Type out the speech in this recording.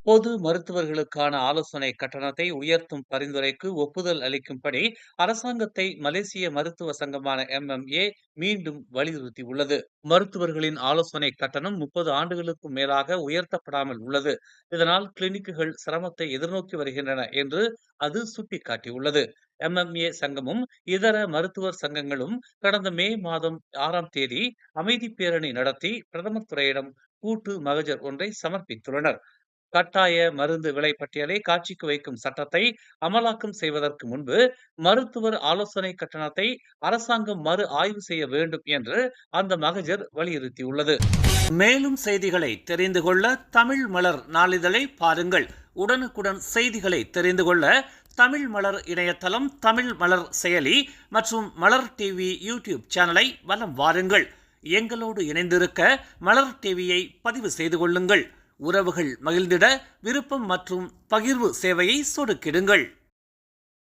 பொது மருத்துவர்களுக்கான ஆலோசனை கட்டணத்தை உயர்த்தும் பரிந்துரைக்கு ஒப்புதல் அளிக்கும்படி அரசாங்கத்தை மலேசிய மருத்துவ சங்கமான MMA மீண்டும் வலியுறுத்தியுள்ளது. மருத்துவர்களின் ஆலோசனை கட்டணம் 30 ஆண்டுகளுக்கும் மேலாக உயர்த்தப்படாமல் உள்ளது. இதனால் கிளினிக்குகள் சிரமத்தை எதிர்நோக்கி வருகின்றன என்று அது சுட்டிக்காட்டியுள்ளது. MMA சங்கமும் இதர மருத்துவர் சங்கங்களும் கடந்த மே மாதம் 6ஆம் தேதி அமைதி பேரணி நடத்தி பிரதமர் துறையிடம் கூட்டு மகஜர் ஒன்றை சமர்ப்பித்துள்ளனர். கட்டாய மருந்து விலை பட்டியலை காட்சிக்கு வைக்கும் சட்டத்தை அமலாக்கம் செய்வதற்கு முன்பு மருத்துவர் ஆலோசனை கட்டணத்தை அரசாங்கம் மறு ஆய்வு செய்ய வேண்டும் என்று அந்த மகஜர் வலியுறுத்தியுள்ளது. மேலும் செய்திகளை தெரிந்து கொள்ள தமிழ் மலர் நாளிதழை பாருங்கள். உடனுக்குடன் செய்திகளை தெரிந்து கொள்ள தமிழ் மலர் இணையதளம், தமிழ் மலர் செயலி மற்றும் மலர் டிவி யூடியூப் சேனலை வலம் வாருங்கள். எங்களோடு இணைந்திருக்க மலர் டிவியை பதிவு செய்து கொள்ளுங்கள். உறவுகள் மகிழ்ந்திட விருப்பம் மற்றும் பகிர்வு சேவையை சொடுக்கிடுங்கள்.